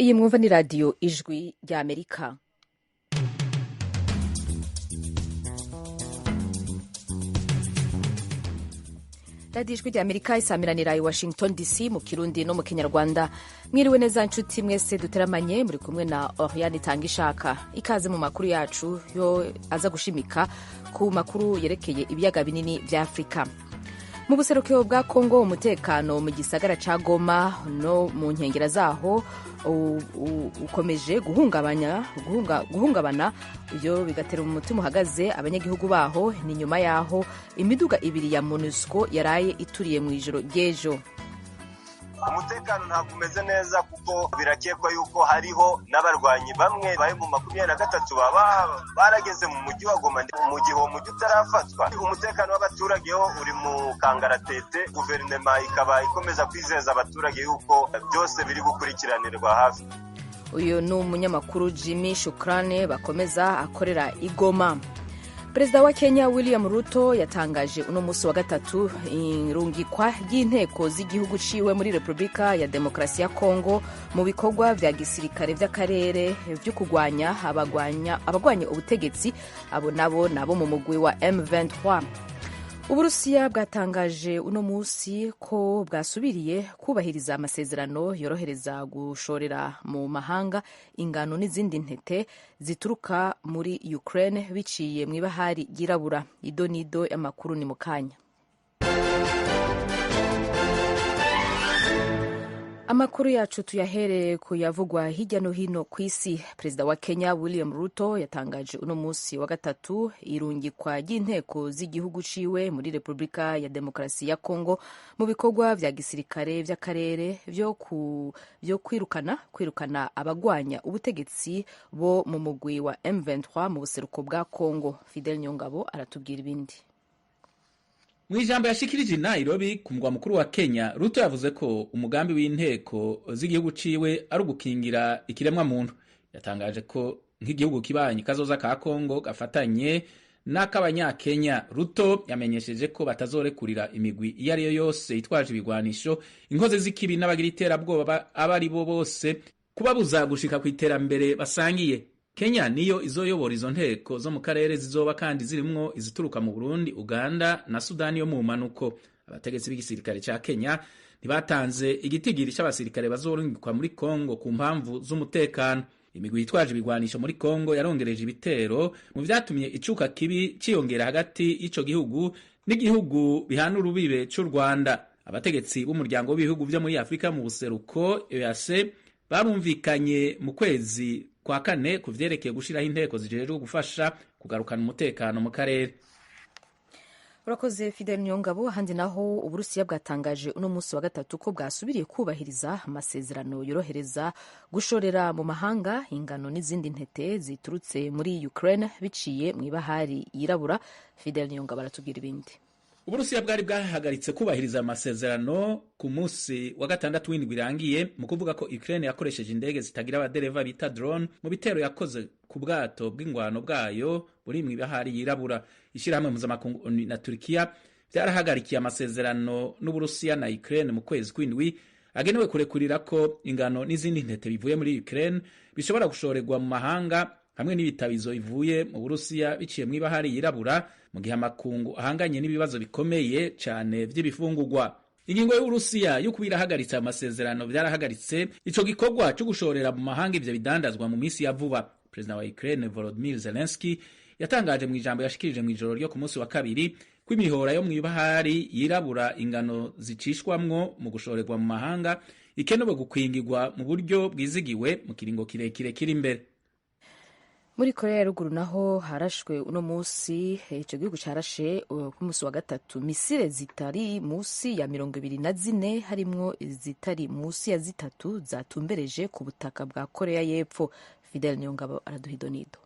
iyi mwumva ni radiyo ijwi ry'Amerika. radiyo ijwi ry'Amerika isamiranira i Washington DC mu Kirundi no mu Kinyarwanda. Mwiriwe neza nshuti mwese duteramanye, muri kumwe na Oriane Itangishaka. Ikaze mu makuru yacu yo aza gushimika ku makuru yerekeye ibiyaga binini vya Afrika. Mu buserukiro bwa Kongo, umutekano mu gisagara ca Goma no mu nkengera zaho ukomeje guhungabana, ivyo bigatera umutima uhagaze abanyagihugu baho. Ni nyuma yaho imiduga ibiri ya MONUSCO yaraye ituriye mu ijoro ry'ejo. Umutekano ntabwo umeze neza kuko birakekwa yuko hariho n'abarwanyi bamwe bari mu 23 baba barageze mu mujyi wa Goma mu gihe uwo mujyi utarafatwa. Umutekano w'abaturage ho uri mu kangaratete, guverinoma ikaba ikomeza kwizeza abaturage yuko byose biri gukurikiranirwa hafi. Uyu ni umunyamakuru Jimmy Shukrane bakomeza akorera i Goma. Perezida wa Kenya William Ruto yatangaje uno musi wa gatatu irungikwa ry'inteko z'igihugu ciwe muri Republika ya Demokarasi ya Kongo mu bikorwa vya gisirikare vy'akarere vyo kugwanya abagwanya ubutegetsi, abo nabo mu mugwi wa M23. Uburusiya bwatangaje uno musi ko bwasubiriye kubahiriza amasezerano yorohereza gushorera mu mahanga ingano n'izindi ntete zituruka muri Ukraine biciye mu ibahari ryirabura. Idonido y'amakuru ni mukanya. Amakuru yacu tuyahereye kuyavugwa hirya no hino ku isi. Perezida wa Kenya William Ruto yatangaje uno musi wa gatatu irungikwa ry'inteko z'igihugu ciwe muri Republika ya Demokarasi ya Kongo mu bikorwa vya gisirikare vy'akarere vyo kwirukana abagwanya ubutegetsi bo mu mugwi wa M23 mu buseruko bwa Kongo. Fidel Nyongabo aratubwira ibindi. Mwijambo yashikirije Nairobi ku mugwa mukuru wa Kenya, Ruto yavuze ko umugambi w'inteko z'igihugu ciwe ari ugukingira ikiremwa muntu. Yatangaje ko nk'igihugu kibanyi kazoza ka Kongo gafatanye n'ak'abanyakenya. Ruto yamenyesheje ko batazorekurira imigwi iyo ari yo yose yitwaje ibigwanisho, inkozi z'ikibi n'abagira iterabwoba abari bo bose kubabuza gushika ku iterambere basangiye. Kenya niyo izoyobora izo nteko zo mu karere, zizoba kandi zirimwo izituruka mu Burundi, Uganda na Sudani yo mu manuko. Abategetsi b'igisirikare ca Kenya ntibatanze igitigiri c'abasirikare bazorungikwa muri Kongo ku mpamvu z'umutekano. Imigwi yitwaje ibigwanisho muri Kongo yarongereje ibitero mu vyatumye icuka kibi ciyongera hagati y'ico gihugu n'igihugu bihana urubibe c'u Rwanda. Abategetsi b'umuryango w'ibihugu vyo muri Afrika mu buseruko EAC barumvikanye mu kwezi kwa kane ku vyerekeye gushiraho inteko zijejwe gufasha kugarukana umutekano mu karere. Urakoze Fidel Nyongabo. Handi naho Uburusiya bwatangaje uno musi wa gatatu ko bwasubiriye kubahiriza amasezerano yorohereza gushorera mu mahanga ingano n'izindi ntete ziturutse muri Ukraine biciye mu ibahari yirabura. Fidel Nyongabo aratubwira ibindi. Uburusiya bwari bwahagaritse kubahiriza amasezerano ku musi wa gatandatu w'indwi irangiye mu kuvuga ko Ukraine yakoresheje indege zitagira abadereva bita drone mu bitero yakoze ku bwato bw'ingwano bwayo buri mu ibahari yirabura. Ishirahamwe mpuzamakungu na Turkiya vyarahagarikiye amasezerano n'Uburusiya na Ukraine mu kwezi kw'indwi agenewe kurekurira ko ingano n'izindi ntete bivuye muri Ukraine bishobora gushorerwa mu mahanga hamwe n'ibitabizo bivuye mu Burusiya biciye mu ibahari yirabura, mu gihe amakungu ahanganye n'ibibazo bikomeye cyane vy'ibifungurwa. Ingingo y'Uburusiya yo kubirahagaritsa amasezerano vyarahagaritse ico gikorwa cyo gushorera mu mahanga ivyo bidandazwa mu misi ya vuba. Perezida wa Ukraine Volodymyr Zelensky yatangaje mu ijambo yashikirije mu ijoro ryo ku munsi wa kabiri ko imihora yo mu ibahari yirabura ingano zicishwamwo mu gushorerwa mu mahanga ikenewe gukwingirwa mu buryo bwizigiwe mu kiringo kirekire kiri imbere. Muri Korea ya Ruguru naho harashwe uno musi, ico gihugu carashe ku musi wa gatatu misile zitari musi ya 24 harimwo zitari musi ya zitatu zatumbereje ku butaka bwa Korea y'Epfo. Fidel Nyongabo araduhidonido.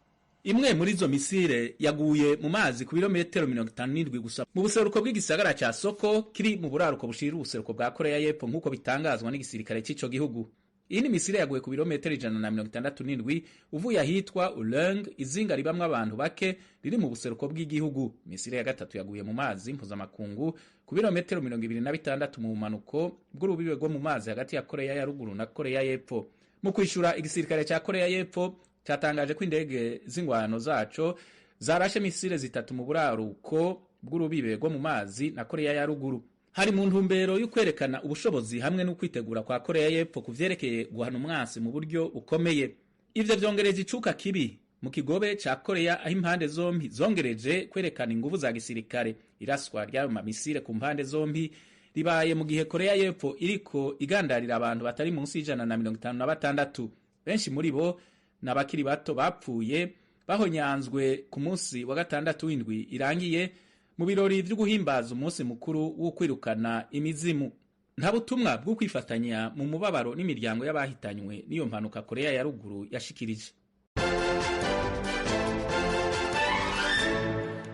Imwe muri izo misile yaguye mu mazi ku birometero 57 gusa mu buseruko bw'igisagara ca Soko kiri mu buraruko bushira ubuseruko bwa Korea y'Epfo nk'uko bitangazwa n'igisirikare c'ico gihugu. Iyi ni misile yaguye ku birometero 167 uvuye ahitwa Uleng, izinga ribamwe abantu bake riri mu buseruko bw'igihugu. Misile ya gatatu yaguye mu mazi mpuzamakungu ku birometero 26 mu manuko bw'urubibe rwo mu mazi hagati ya Korea ya Ruguru na Korea y'Epfo. Mu kwishura igisirikare cya Korea y'Epfo cyatangaje ko indege z'ingwano zaco zarashe misile zitatu mu buraruko bw'urubibe rwo mu mazi na Korea ya ruguru. Hari mu ntumbero yo kwerekana ubushobozi hamwe no kwitegura kwa Korea y'Epfo kuvyerekeye guhana umwansi mu buryo bukomeye. Ivyo vyongereje icuka kibi mu kigobe ca Korea, aho impande zombi zongereje kwerekana inguvu za gisirikare. Iraswa ry'ayo mamisile ku mpande zombi ribaye mu gihe Korea y'Epfo iriko igandarira abantu batari munsi y'156. Benshi muri bo n'abakiri bato bapfuye bahonyanzwe ku munsi wa gatandatu w'indwi irangiye mu birori vyo guhimbaza umunsi mukuru wo kwirukana imizimu. Nta butumwa bwo kwifatanya mu mubabaro n'imiryango y'abahitanywe n'iyo mpanuka Korea ya ruguru yashikirije.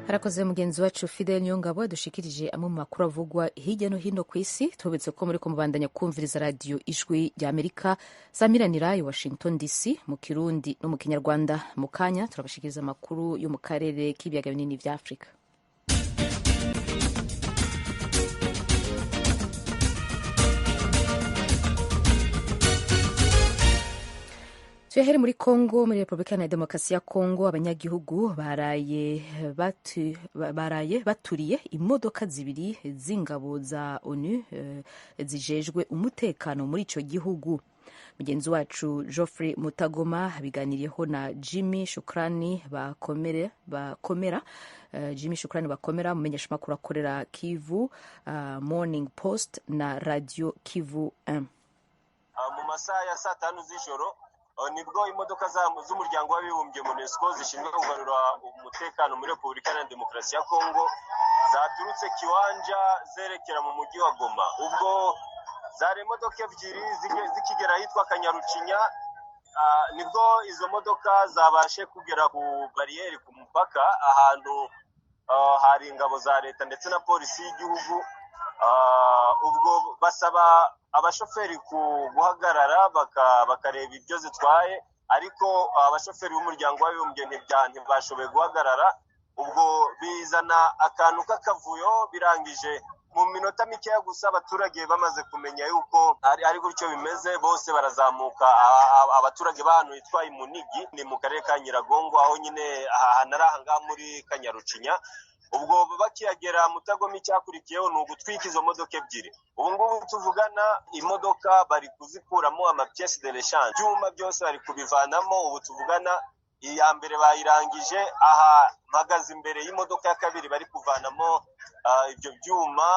Harakoze mugenzi wacu Fidel Nyongabo dushikirije amwe mu makuru avugwa hirya no hino ku isi. Tubetse ko muri kumubandanya kumviriza radio Ijwi rya Amerika samiranira i Washington DC mu Kirundi no mu Kinyarwanda. Mu kanya turabashikiriza amakuru yo mu karere k'ibiyaga binini vya Afrika. Tuyahere muri Kongo, muri Republika ya Demokarasi ya Kongo, abanyagihugu baraye baturiye imodoka zibiri z'ingabo za ONU zijejwe umutekano muri ico gihugu. Mugenzi wacu Geoffrey Mutagoma biganiriyeho na Jimmy Shukrani bakomera mumenyesha makuru akorera Kivu Morning Post na Radio Kivu 1. Mu masaha ya saa 5 z'ijoro nibwo imodoka z'umuryango w'abibumbye MONUSCO zishinzwe kugarura umutekano muri Republika ya Demokarasi ya Kongo zaturutse Kiwanja zerekera mu mujyi wa Goma. Ubwo zari imodoka ebyiri zikigera hitwa Kanyarucinya, nibwo izo modoka zabashe kugera ku bariyeri ku mupaka ahantu hari ingabo za leta ndetse na polisi y'igihugu. Ubwo basaba abashoferi guhagarara bakareba ibyo zitwaye, ariko abashoferi b'umuryango w'abibumbye ntibashoboye guhagarara. Ubwo bizana akantu k'akavuyo, birangije mu minota mikeya gusa abaturage bamaze kumenya yuko ari gutyo bimeze, bose barazamuka. Abaturage b'ahantu hitwa Imunigi, ni mu karere ka Nyiragongo, aho nyine hanaraha muri Kanyarucinya. Ubwo bakiyagera Mutagoma icyakurikiyeho ni ugutwika izo modoka ebyiri. Ubu ngubu tuvugana imodoka bari kuzikuramo amapièces de rechange, byuma byose bari kubivanamo. Ubu tuvugana iya mbere bayirangije, aha mpagaze imbere y'imodoka ya kabiri bari kuvanamo ibyo byuma,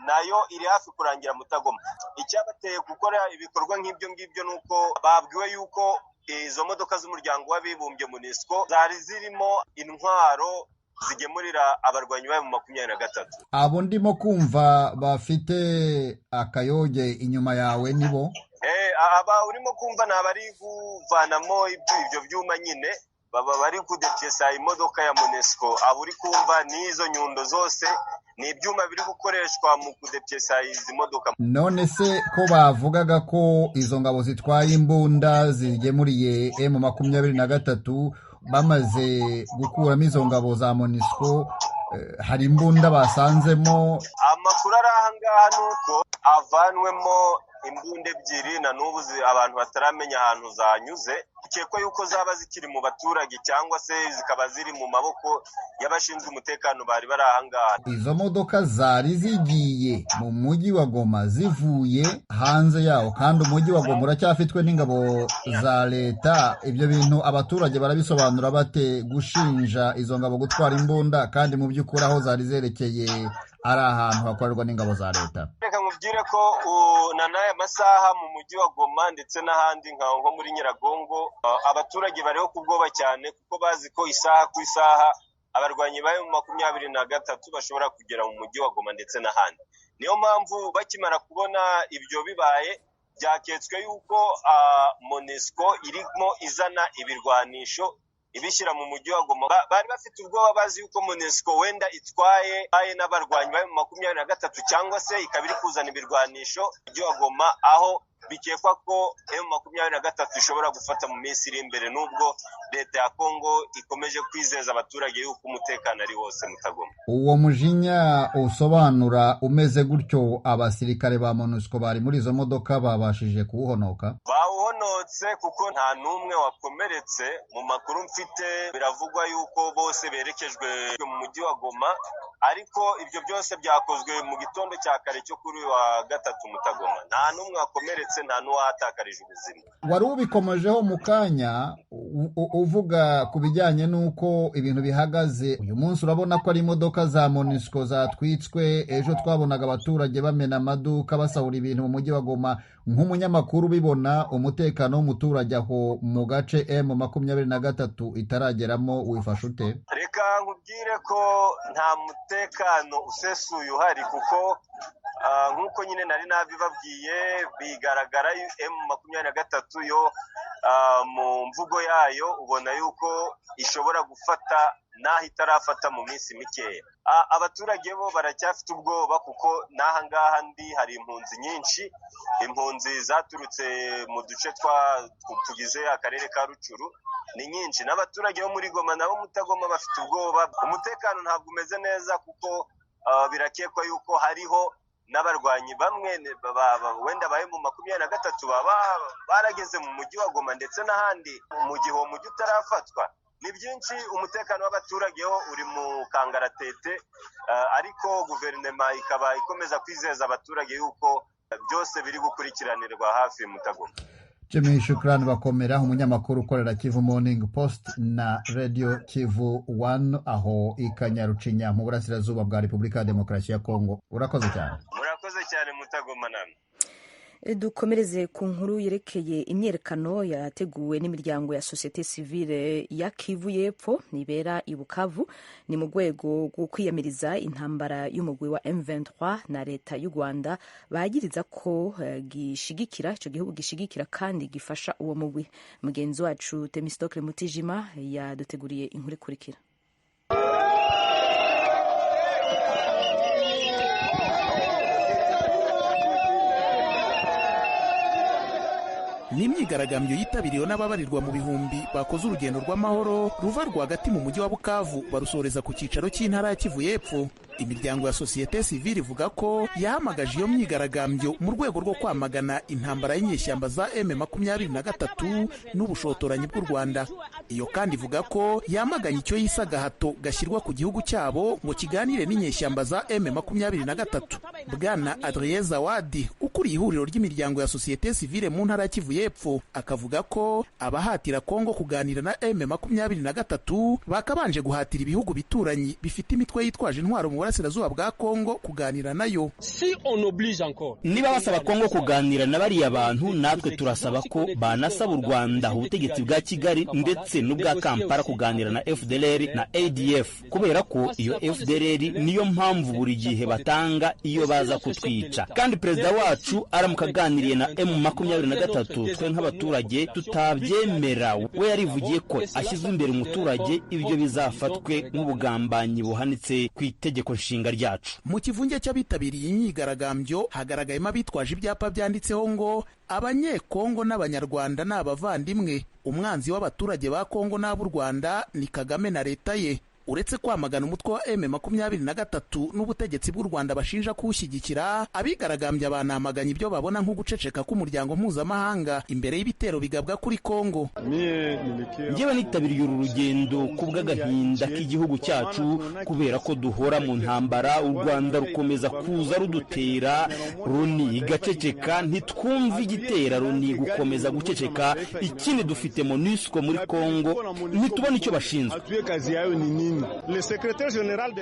nayo iri hafi kurangira Mutagoma. Icyabateye gukora ibikorwa nk'ibyo ngibyo nuko babwiwe yuko izo modoka z'umuryango w'abibumbye MONUSCO zari zirimo intwaro zigemurira abarwanyi ba mu 23. Abo ndimo kumva bafite akayoge inyuma yawe nibo? Aba urimo kumva nabari kuvanamo ibyo byuma nyine, baba bari kudepyesa imodoka ya MONUSCO. Abo uri kumva n'izo nyundo zose ni ibyuma biri gukoreshwa mu kudepyesa izi modoka. None se ko bavugaga ko izo ngabo zitwaye imbunda zigemuriye M23 bamaze gukuramo izo ngabo za MONUSCO, hari imbunda basanzemo? Amakuru ari ahangaha nuko avanwemo imbunda ebyiri, na n'ubu abantu bataramenya ahantu zanyuze. Ikekwa yuko zaba zikiri mu baturage cyangwa se zikaba ziri mu maboko y'abashinzwe umutekano bari ahangaha. Izo modoka zari zigiye mu mujyi wa Goma zivuye hanze yawo, kandi umujyi wa Goma uracyafitwe n'ingabo za leta. Ibyo bintu abaturage barabisobanura bate, gushinja izo ngabo gutwara imbunda kandi mu by'ukuri aho zari zerekeye ari ahantu hakorerwa n'ingabo za leta? Reka nkubwire ko n'aya masaha mu mujyi wa Goma ndetse n'ahandi nko muri Nyiragongo, abaturage bariho kubwoba cyane, kuko bazi ko isaha ku isaha abarwanyi ba M23 bashobora kugera mu mujyi wa Goma ndetse n'ahandi. Niyo mpamvu bakimara kubona ibyo bibaye, byaketswe yuko MONUSCO irimo izana ibirwanisho ibishyira mu mujyi wa Goma. Bari bafite ubwoba, bazi yuko MONUSCO wenda itwaye n'abarwanyi ba M23 cyangwa se ikaba iri kuzana ibirwanisho mu mujyi wa Goma, aho bikekwa ko M23 ishobora gufata mu minsi iri imbere, nubwo leta ya Kongo ikomeje kwizeza abaturage yuko umutekano ari wose Mutagoma. Uwo mujinya usobanura umeze gutyo, abasirikare ba MONUSCO bari muri izo modoka babashije kuwuhonoka? Bawuhonotse kuko nta n'umwe wakomeretse. Mu makuru mfite biravugwa yuko bose berekejwe mu mujyi wa Goma, ariko ibyo byose byakozwe mu gitondo cya kare cyo kuri wa gatatu Mutagoma. Nta n'umwe wakomeretse, nta n'uwahatakarije ubuzima. Wari ubikomejeho mu kanya uvuga ku bijyanye n'uko ibintu bihagaze uyu munsi. Urabona ko ari imodoka za MONUSCO zatwitswe, ejo twabonaga abaturage bamena amaduka basahura ibintu mu mujyi wa Goma. Nk'umunyamakuru ubibona umutekano w'umuturage aho mu gace M23 itarageramo wifashe ute? Reka nkubwire ko nta mutekano usesuye uhari, kuko nk'uko nyine nari nabibabwiye, bigaragara M23 yo mu mvugo yayo ubona yuko ishobora gufata naho itarafata mu minsi mikeya. Abaturage bo baracyafite ubwoba kuko n'aha ngaha ndi hari impunzi nyinshi, impunzi zaturutse mu duce tugize akarere ka Rucuru ni nyinshi, n'abaturage bo muri Goma nabo Mutagoma bafite ubwoba. Umutekano ntabwo umeze neza kuko birakekwa yuko hariho n'abarwanyi bamwe wenda baye mu 23 baba barageze mu mujyi wa Goma ndetse n'ahandi mu gihe uwo mujyi utarafatwa. Ni byinshi, umutekano w'abaturage ho uri mu kangaratete, ariko guverinoma ikaba ikomeza kwizeza abaturage yuko byose biri gukurikiranirwa hafi Mutagoma. Jimmy Shukrani Bakomera, umunyamakuru ukorera Kivu Morning Post na Radio Kivu 1 aho ikanyarucinya mu burasirazuba bwa Repubulika ya Demokarasi ya Kongo. Urakoze cyane. Murakoze cyane Mutagoma namwe. Dukomereze ku nkuru yerekeye imyerekano yateguwe n'imiryango ya societe civile ya Kivu y'Epfo nibera i Bukavu. Ni mu rwego rwo kwiyamiriza intambara y'umugwi wa M23 na leta y'u Rwanda bagiriza ko gishigikira ico gihugu gishigikira kandi gifasha uwo mugwi. Mugenzi wacu Temistokle Mutijima yaduteguriye inkuru ikurikira. Ni imyigaragambyo yitabiriwe n'ababarirwa mu bihumbi bakoze urugendo rw'amahoro ruva rwagati mu mujyi wa Bukavu barusoreza ku cyicaro cy'intara ya Kivu y'Epfo. Imiryango ya societe civile ivuga ko yahamagaje iyo myigaragambyo mu rwego rwo kwamagana intambara y'inyeshyamba za M23 n'ubushotoranyi bw'u Rwanda. Iyo kandi ivuga ko yamaganye icyo yise agahato gashyirwa ku gihugu cyabo ngo kiganire n'inyeshyamba za M23. Bwana Adrien Zawadi ukuriye ihuriro ry'imiryango ya societe civile mu ntara ya Kivu y'Epfo akavuga ko abahatira Kongo kuganira na M23 bakabanje guhatira ibihugu bituranyi bifite imitwe yitwaje intwaro mu burasirazuba bwa Kongo kuganira nayo. Niba basaba Kongo kuganira na bariya bantu, natwe turasaba ko banasaba u Rwanda ubutegetsi bwa Kigali ndetse n'ubwa Kampala kuganira na FDLR na ADF, kubera ko iyo FDLR niyo mpamvu buri gihe batanga iyo baza kutwica. Kandi perezida wacu aramukaganiriye na M23, twe nk'abaturage tutabyemera. We yarivugiye ko ashyize imbere umuturage, ibyo bizafatwe nk'ubugambanyi buhanitse ku itegeko nshinga ryacu. Mu kivunge cy'abitabiriye imyigaragambyo hagaragayemo abitwaje ibyapa byanditseho ngo Abanyekongo n'Abanyarwanda ni abavandimwe, umwanzi w'abaturage ba Kongo n'ab'u Rwanda ni Kagame na leta ye. Uretse kwamagana umutwe wa M23 n'ubutegetsi bw'u Rwanda bashinja kuwushyigikira, abigaragambya banamaganye ibyo babona nko guceceka k'umuryango mpuzamahanga imbere y'ibitero bigabwa kuri Kongo. Njyewe nitabiriye uru rugendo kubw'agahinda k'igihugu cyacu kubera ko duhora mu ntambara. U Rwanda rukomeza kuza rudutera, Loni igaceceka, ntitwumva igitera Loni gukomeza guceceka. Ikindi dufite MONUSCO muri Kongo, ntitubona icyo bashinzwe.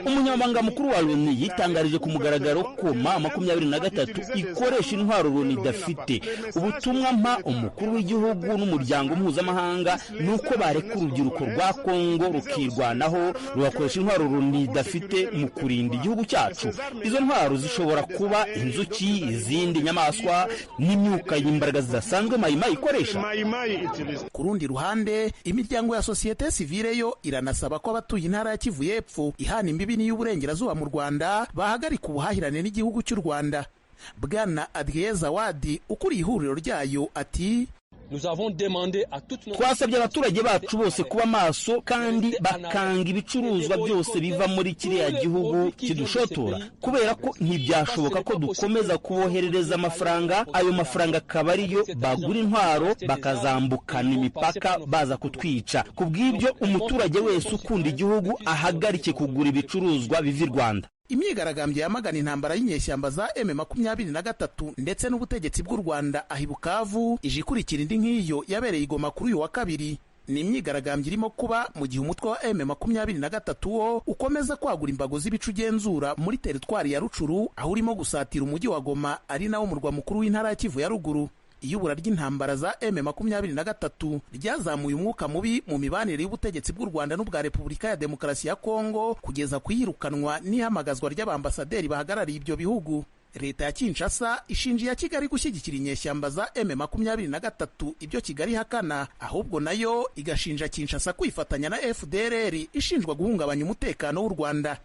Umunyamabanga mukuru wa Loni yitangarije ku mugaragaro ko M23 ikoresha intwaro Loni idafite. Ubutumwa mpa umukuru w'igihugu n'umuryango mpuzamahanga nuko bareka urubyiruko rwa Kongo rukirwanaho rugakoresha intwaro Loni idafite mu kurinda igihugu cyacu. Izo ntwaro zishobora kuba inzuki, izindi nyamaswa n'imyuka y'imbaraga zidasanzwe Mayimayi ikoresha. Ku rundi ruhande, imiryango ya societe civile yo iranasaba ko abatuye intara ya Kivu y'Epfo ihana imbibi y'uburengerazuba mu Rwanda bahagarika ubuhahirane n'igihugu cy'u Rwanda. Bwana Adrien Zawadi ukuriye ihuriro ryayo ati twasabye abaturage bacu bose kuba maso kandi bakanga ibicuruzwa byose biva muri kiriya gihugu kidushotora, kubera ko ntibyashoboka ko dukomeza kuboherereza amafaranga, ayo mafaranga akaba ariyo bagura intwaro bakazambukana imipaka baza kutwica. Ku bw'ibyo umuturage wese ukunda igihugu ahagarike kugura ibicuruzwa biva i Rwanda. Imyigaragambyo yamagana intambara y'inyeshyamba za M23 ndetse n'ubutegetsi bw'u Rwanda ahi Bukavu ije ikurikira indi nk'iyo yabereye i Goma kuri uyu wa kabiri. Ni imyigaragambyo irimo kuba mu gihe umutwe wa M23 wo ukomeza kwagura imbago z'ibicu ugenzura muri teritwari ya Rucuru, aho urimo gusatira umujyi wa Goma ari nawo murwa mukuru w'intara ya Kivu ya ruguru. Iyubura ry'intambara za M23 ryazamuye umwuka mubi mu mibanire y'ubutegetsi bw'u Rwanda n'ubwa Repubulika ya Demokarasi ya Kongo kugeza kuyirukanwa n'ihamagazwa ry'abambasaderi bahagarariye ibyo bihugu. Leta ya Kinshasa ishinjiye ya Kigali gushyigikira inyeshyamba za M23, ibyo Kigali ihakana, ahubwo nayo igashinja Kinshasa kwifatanya na FDLR ishinjwa guhungabanya umutekano w'u Rwanda.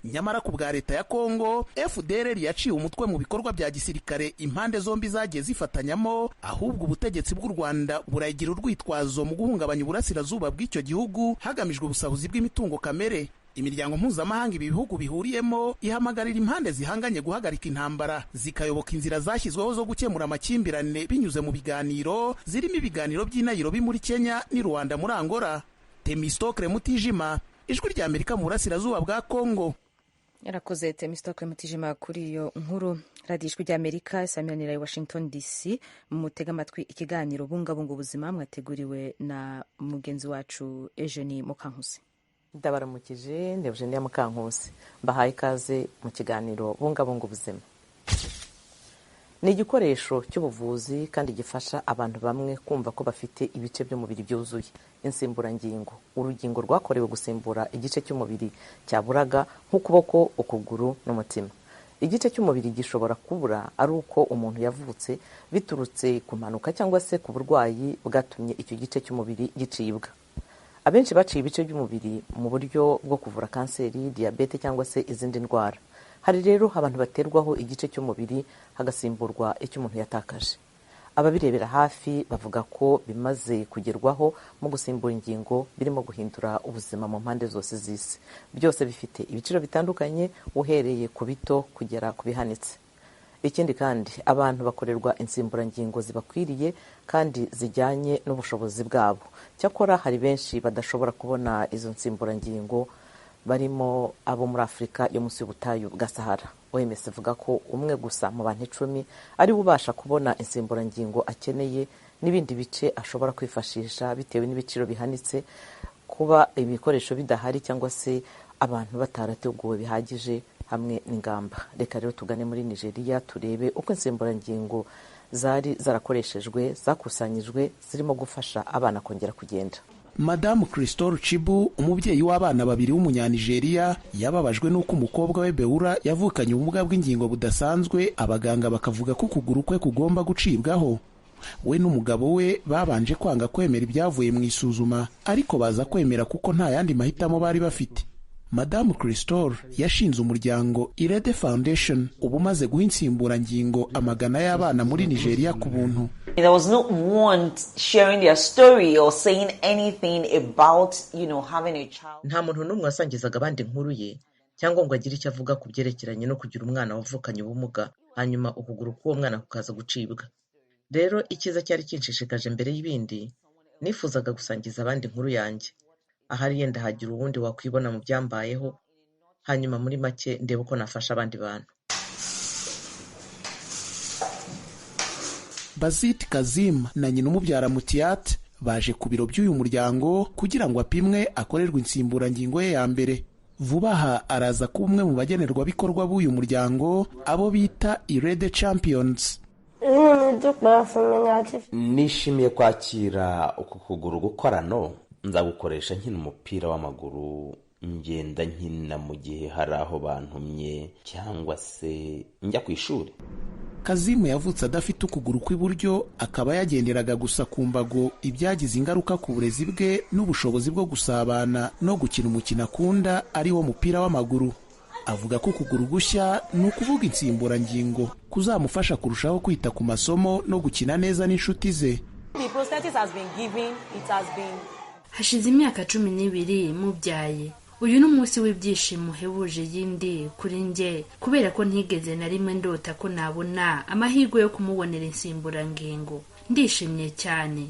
Nyamara ku bwa leta ya Kongo, FDLR yaciye umutwe mu bikorwa bya gisirikare impande zombi zagiye zifatanyamo, ahubwo ubutegetsi bw'u Rwanda burayigira urwitwazo mu guhungabanya uburasirazuba bw'icyo gihugu hagamijwe ubusahuzi bw'imitungo kamere. Imiryango mpuzamahanga ibi bihugu bihuriyemo ihamagarira impande zihanganye guhagarika intambara, zikayoboka inzira zashyizweho zo gukemura amakimbirane binyuze mu biganiro, zirimo ibiganiro by'i Nairobi muri Kenya n'i Rwanda muri Angola. Temistokle Mutijima, Ijwi rya Amerika mu burasirazuba bwa Kongo. Yarakoze Temistokle Mutijima kuri iyo nkuru. Radio Ijwi rya Amerika isaminanira i Washington DC, mutega amatwi ikiganiro bungabunga ubuzima mwateguriwe na mugenzi wacu Eugenie Mukankusi. Ndabaramukije, ndi Eugenie Mukankusi, mbahaye ikaze mu kiganiro bungabunga ubuzima. Ni igikoresho cy'ubuvuzi kandi gifasha abantu bamwe kumva ko bafite ibice by'umubiri byuzuye. Insimburangingo, urugingo rwakorewe gusimbura igice cy'umubiri cyaburaga nk'ukuboko, ukuguru n'umutima. Igice cy'umubiri gishobora kubura ari uko umuntu yavutse biturutse ku mpanuka cyangwa se ku burwayi bwatumye icyo gice cy'umubiri gicibwa. Abenshi baciye ibice by'umubiri mu buryo bwo kuvura kanseri, diyabete cyangwa se izindi ndwara. Hari rero abantu baterwaho igice cy'umubiri hagasimburwa icyo umuntu yatakaje. Ababirebera hafi bavuga ko bimaze kugerwaho mu gusimbura ingingo birimo guhindura ubuzima mu mpande zose z'isi. Byose bifite ibiciro bitandukanye uhereye ku bito kugera ku bihanitse. Ikindi kandi abantu bakorerwa insimburangingo zibakwiriye kandi zijyanye n'ubushobozi bwabo. Cyakora hari benshi badashobora kubona izo nsimburangingo, barimo abo muri Afurika yo munsi y'ubutayu bwa Sahara. OMS ivuga ko umwe gusa mu bantu 10 ari ubasha kubona insimburangingo akeneye, n'ibindi bice ashobora kwifashisha bitewe n'ibiciro bihanitse, kuba ibikoresho bidahari cyangwa se abantu batarateguwe bihagije hamwe n'ingamba. Reka rero tugane muri Nigeria turebe uko insimburangingo zari zarakoreshejwe, zakusanyijwe, zirimo gufasha abana kongera kugenda. Madamu Crystal Chibu, umubyeyi w'abana babiri w'umunyanigeria, yababajwe n'uko umukobwa we Beura yavukanye ubumuga bw'ingingo budasanzwe, abaganga bakavuga ko ukuguru kwe kugomba gucibwaho. We n'umugabo we babanje kwanga kwemera ibyavuye mu isuzuma, ariko baza kwemera kuko nta yandi mahitamo bari bafite. Madamu Crystal yashinze umuryango Irede Foundation, ubu maze guha insimburangingo amagana y'abana muri Nigeria ku buntu. There was no one sharing their story or saying anything about, having a child. Nta muntu n'umwe wasangizaga abandi inkuru ye cyangwa ngo agire icyo avuga ku byerekeranye no kugira umwana wavukanye ubumuga hanyuma ukuguru k'uwo mwana kukaza gucibwa. Rero icyiza cyari kinshishikaje mbere y'ibindi, nifuzaga gusangiza abandi inkuru yanjye. Ahari yenda hagira uwundi wakwibona mu byambayeho, hanyuma muri make ndebe uko nafasha abandi bantu. Bazit Kazim na nyina umubyara Mutiat baje ku biro by'uyu muryango kugira ngo apimwe akorerwe insimburangingo ye ya mbere. Vuba aha araza kuba umwe mu bagenerwabikorwa b'uyu muryango, abo bita Irede Champions. Nishimiye kwakira uku kuguru gukorano, nzagukoresha nkina umupira w'amaguru, ngenda nkina mu gihe hari aho bantumye cyangwa se njya ku ishuri. Kazimu yavutse adafite ukuguru kw'iburyo, akaba yagenderaga gusa ku mbago, ibyagize ingaruka ku burezi bwe n'ubushobozi bwo gusabana no gukina umukino akunda ari wo mupira w'amaguru. avuga ko kugura ugushya ni ukuvuga insimburangingo kuzamufasha kurushaho kwita ku masomo no gukina neza n'inshuti ze. Hashize imyaka 12 mubyaye. Uyu ni umunsi w'ibyishimo uhebuje yindi kuri nge kubera ko ntigeze na rimwe ndota ko nabona amahirwe yo kumubonera insimburangingo. Ndishimye cyane.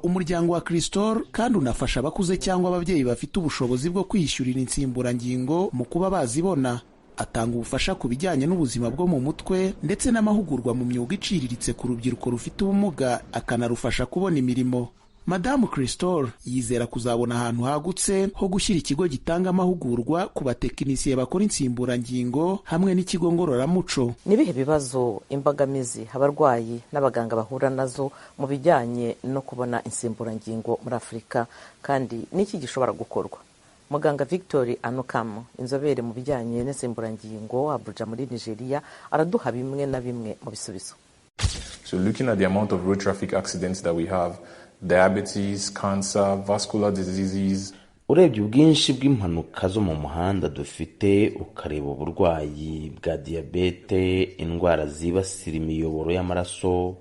Umuryango wa Cristol kandi unafasha abakuze cyangwa ababyeyi bafite ubushobozi bwo kwishyurira insimburangingo mu kuba bazibona. Atanga ubufasha ku bijyanye n'ubuzima bwo mu mutwe ndetse n'amahugurwa mu myuga iciriritse ku rubyiruko rufite ubumuga, akanarufasha kubona imirimo. Madamu Cristol yizera kuzabona ahantu hagutse ho gushyira ikigo gitanga amahugurwa ku batekinisiye bakora insimburangingo hamwe n'ikigo ngororamuco. Nibihe bibazo imbogamizi abarwayi n'abaganga bahura nazo mu bijyanye no kubona insimburangingo muri Afurika, kandi n'iki gishobora gukorwa? Muganga Victor Anokam, inzobere mu bijyanye n'insimburangingo Abuja muri Nigeria, araduha bimwe na bimwe mu bisubizo. So looking at the amount of road traffic accidents that we have, diabetes, cancer, vascular diseases. Urebye ubwinshi bw'impanuka zo mu muhanda dufite, ukareba uburwayi bwa diyabete, indwara zibasira imiyoboro y'amaraso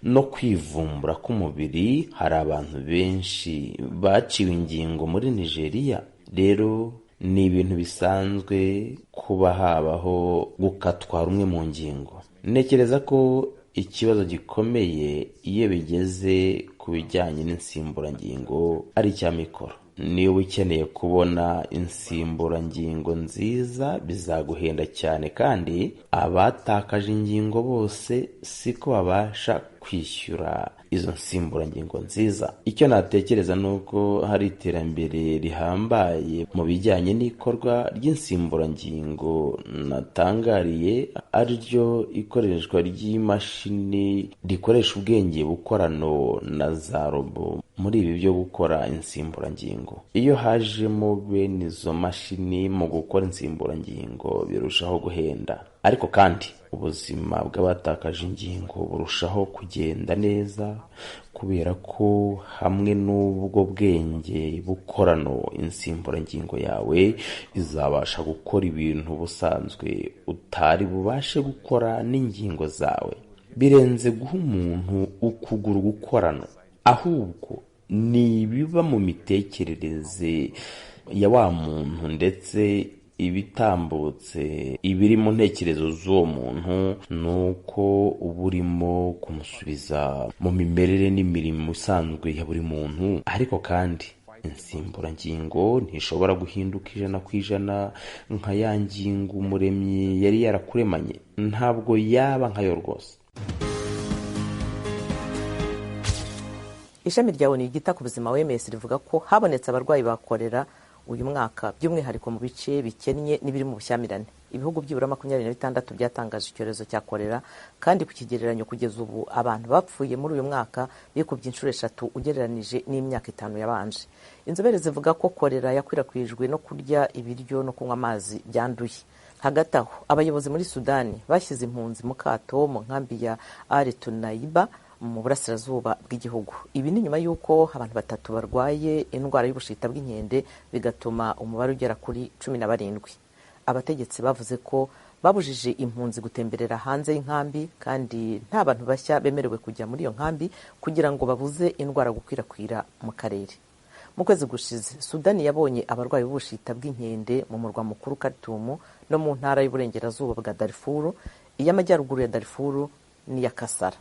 no kwivumbura k'umubiri, hari abantu benshi baciwe ingingo muri Nigeria. Rero ni ibintu bisanzwe kuba habaho gukatwa rumwe mu ngingo. Ntekereza ko ikibazo gikomeye iyo bigeze ku bijyanye n'insimburangingo ari icya mikoro. Niba ukeneye kubona insimburangingo nziza bizaguhenda cyane, kandi abatakaje ingingo bose siko babasha kwishyura izo nsimburangingo nziza. Icyo natekereza nuko hari iterambere rihambaye mu bijyanye n'ikorwa ry'insimburangingo natangariye, ari ryo ikoreshwa ry'imashini rikoresha ubwenge bukorano na za robo muri ibi byo gukora insimburangingo. Iyo hajemo bene izo mashini mu gukora insimburangingo birushaho guhenda, ariko kandi ubuzima bw'abatakaje ingingo burushaho kugenda neza, kubera ko hamwe n'ubwo bwenge bukorano insimburangingo yawe izabasha gukora ibintu busanzwe utari bubashe gukora n'ingingo zawe. Birenze guha umuntu ukuguru gukorano, ahubwo ni ibiba mu mitekerereze ya wa muntu ndetse ibitambutse ibiri mu ntekerezo z'uwo muntu, nuko uba urimo kumusubiza mu mimerere n'imirimo isanzwe ya buri muntu. Ariko kandi insimburangingo ntishobora guhinduka 100% nka ya ngingo umuremyi yari yarakuremanye. Ntabwo yaba nkayo rwose. Ishami rya ONU ryita ku buzima OMS rivuga ko habonetse abarwayi ba kolera uyu mwaka, by'umwihariko mu bice bikennye n'ibiri mu bushyamirane. Ibihugu byibura 26 byatangaje icyorezo cya kolera, kandi ku kigereranyo kugeza ubu abantu bapfuye muri uyu mwaka bikubye inshuro 3 ugereranije n'imyaka 5 yabanje. Inzobere zivuga ko kolera yakwirakwijwe no kurya ibiryo no kunywa amazi byanduye. Hagati aho, abayobozi muri Sudani bashyize impunzi mu kato mu nkambi ya Al-Tunaiba mu burasirazuba bw'igihugu. Ibi ni nyuma y'uko abantu 3 barwaye indwara y'ubushita bw'inkende, bigatuma umubare ugera kuri 17. Abategetsi bavuze ko babujije impunzi gutemberera hanze y'inkambi, kandi nta bantu bashya bemerewe kujya muri iyo nkambi kugira ngo babuze indwara gukwirakwira mu karere. Mu kwezi gushize, Sudani yabonye abarwayi b'ubushita bw'inkende mu murwa mukuru Khartoum no mu ntara y'uburengerazuba bwa Darfur, iy'amajyaruguru ya Darfur n'iya Kasara.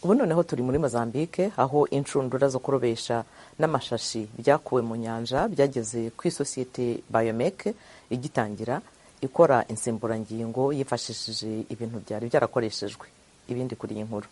Ubu noneho turi muri Mozambique, aho inshundura zo kurobesha n'amashashi byakuwe mu nyanja byageze ku isosiyete Biomec igitangira ikora insimburangingo yifashishije ibintu byari byarakoreshejwe. Ibindi kuri iyi nkuru.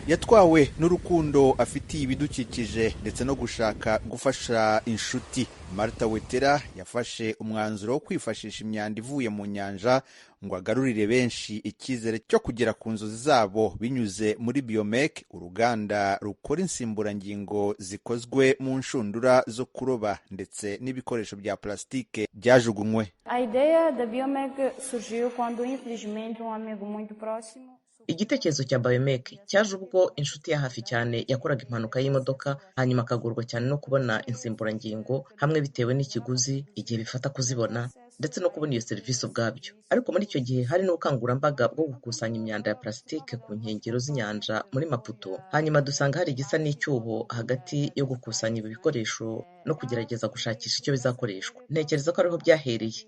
Yatwawe n'urukundo afitiye ibidukikije ndetse no gushaka gufasha inshuti, Martha Wetera yafashe umwanzuro wo kwifashisha imyanda ivuye mu nyanja ngo agarurire benshi icyizere cyo kugera ku nzozi zabo binyuze muri Biomec, uruganda rukora insimburangingo zikozwe mu nshundura zo kuroba ndetse n'ibikoresho bya plastike byajugunywe. A ideia da Biomec surgiu quando infelizmente amigo muito próximo. igitekerezo cya Biomek cyaje ubwo inshuti ya hafi cyane yakoraga impanuka y'imodoka hanyuma akagorwa cyane no kubona insimburangingo hamwe bitewe n'ikiguzi igihe bifata kuzibona ndetse no kubona iyo serivisi ubwabyo. Ariko muri icyo gihe hari n'ubukangurambaga bwo gukusanya imyanda ya plastique ku nkengero z'inyanja muri Maputo, hanyuma dusanga hari igisa n'icyuho hagati yo gukusanya ibi bikoresho no kugerageza gushakisha icyo bizakoreshwa. Ntekereza ko ariho byahereye.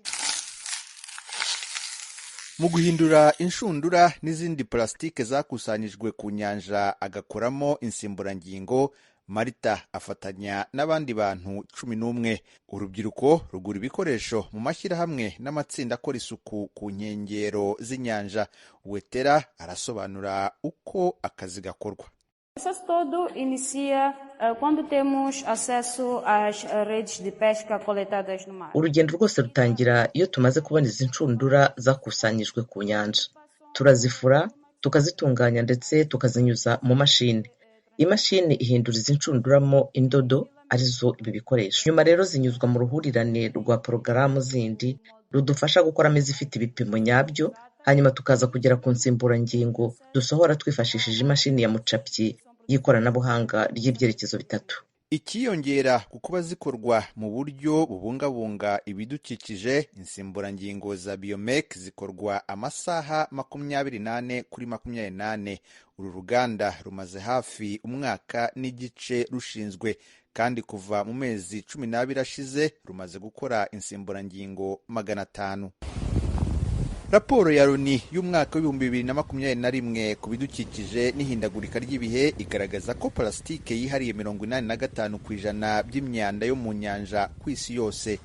Mu guhindura inshundura n'izindi plastique zakusanyijwe ku nyanja agakoramo insimburangingo, Marita afatanya n'abandi bantu 11. Urubyiruko rugura ibikoresho mu mashyirahamwe n'amatsinda akora isuku ku nkengero z'inyanja. Wetera arasobanura uko akazi gakorwa. O processo todo inicia quando temos acesso às redes de pesca coletadas no mar. Urugendo rwose rutangira iyo tumaze kubona izi nshundura zakusanyijwe ku nyanja. Turazifura, tukazitunganya ndetse tukazinyuza mu mashini. Imashini ihindura izi nshunduramo indodo arizo ibi bikoresho. Nyuma rero zinyuzwa mu ruhurirane rwa porogaramu zindi rudufasha gukoramo izifite ibipimo nyabyo, hanyuma tukaza kugera ku nsimburangingo dusohora twifashishije imashini ya mucapyi y'ikoranabuhanga ry'ibyerekezo bitatu. Ikiyongera ku kuba zikorwa mu buryo bubungabunga ibidukikije, insimburangingo za Biomek zikorwa amasaha 28 kuri 28. Uru ruganda rumaze hafi umwaka n'igice rushinzwe, kandi kuva mu mezi 12 ashize rumaze gukora insimburangingo 500. Raporo ya Loni y'umwaka w'2021 ku bidukikije n'ihindagurika ry'ibihe igaragaza ko plastique yihariye 85% by'imyanda yo mu nyanja ku isi yose.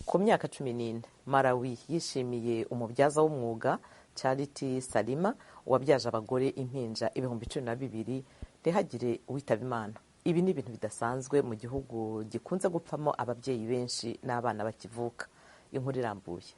Ku myaka 14, Malawi yishimiye umubyaza w'umwuga Charity Salima wabyaje abagore impinja 12,000 ntihagire uwitaba Imana. Ibi ni ibintu bidasanzwe mu gihugu gikunze gupfamo ababyeyi benshi n'abana bakivuka. Inkuru irambuye.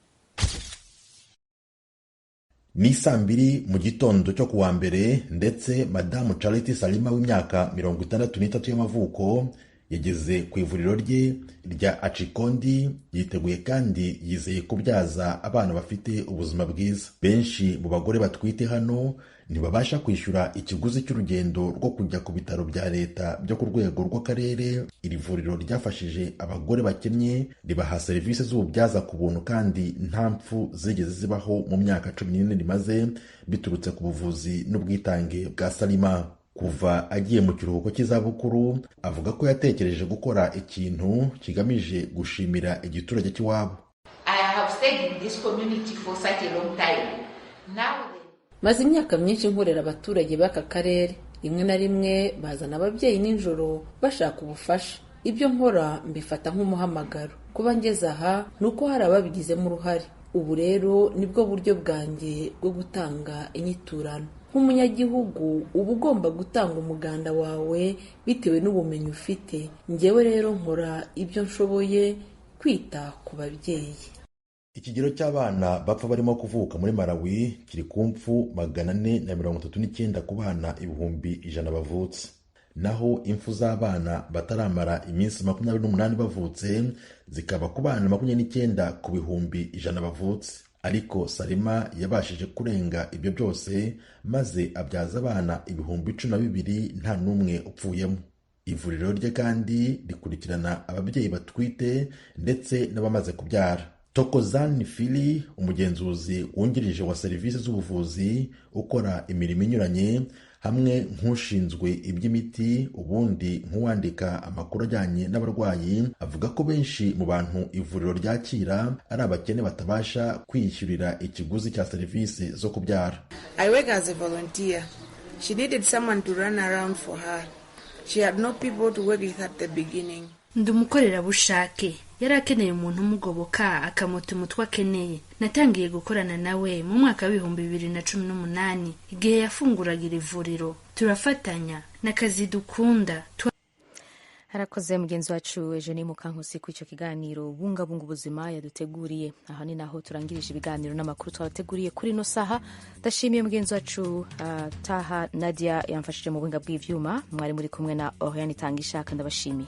Ni saa 2 mu gitondo cyo kuwa mbere, ndetse Madamu Charity Salima w'imyaka 63 y'amavuko yageze ku ivuriro rye rya Achikondi, yiteguye kandi yizeye kubyaza abana bafite ubuzima bwiza. Benshi mu bagore batwite hano ntibabasha kwishyura ikiguzi cy'urugendo rwo kujya ku bitaro bya leta byo ku rwego rw'akarere. Iri vuriro ryafashije abagore bakennye, ribaha serivisi z'ububyaza ku buntu kandi nta mpfu zigeze zibaho mu myaka 14 rimaze, biturutse ku buvuzi n'ubwitange bwa Salima. Kuva agiye mu kiruhuko cy'izabukuru, avuga ko yatekereje gukora ikintu kigamije gushimira igiturage cy'iwabo. I have stayed in this community for such a long time. Maze imyaka myinshi nkorera abaturage b'aka karere. Rimwe na rimwe bazana ababyeyi nijoro bashaka ubufasha. Ibyo nkora mbifata nk'umuhamagaro. Kuba ngeze aha ni uko hari ababigizemo uruhare. Ubu rero nibwo buryo bwanjye bwo gutanga inyiturano. Nk'umunyagihugu uba ugomba gutanga umuganda wawe bitewe n'ubumenyi ufite. Njyewe rero nkora ibyo nshoboye kwita ku babyeyi. Ikigero cy'abana bapfa barimo kuvuka muri Malawi kiri ku mpfu 439 ku bana 100,000 bavutse. Naho impfu z'abana bataramara iminsi 28 bavutse zikaba ku bana 29 ku 100,000 bavutse. Ariko Salima yabashije kurenga ibyo byose maze abyaza abana 12,000 nta n'umwe upfuyemo. Ivuriro rye kandi rikurikirana ababyeyi batwite ndetse n'abamaze kubyara. Tokozani Fili, umugenzuzi wungirije wa serivisi z'ubuvuzi ukora imirimo inyuranye, hamwe nk'ushinzwe iby'imiti ubundi nk'uwandika amakuru ajyanye n'abarwayi, avuga ko benshi mu bantu ivuriro ryakira ari abakene batabasha kwiyishyurira ikiguzi cya serivisi zo kubyara. I work as a volunteer. She needed someone to run around for her. She had no people to work with at the beginning. Ndi umukorerabushake. Yari akeneye umuntu umugoboka akamuta umutwe akeneye. Natangiye gukorana nawe mu mwaka w'2018 igihe yafunguraga iri vuriro. Turafatanya n'akazi dukunda. Harakoze mugenzi wacu Eugenie Mukankusi ku icyo kiganiro bungabunga ubuzima yaduteguriye. Aha ni naho turangirije ibiganiro n'amakuru twabateguriye kuri no saha. Ndashimiye mugenzi wacu Taha Nadia yamfashije mu buhinga bw'ivyuma. Mwari muri kumwe na Oriane Tangishaka, ndabashimiye.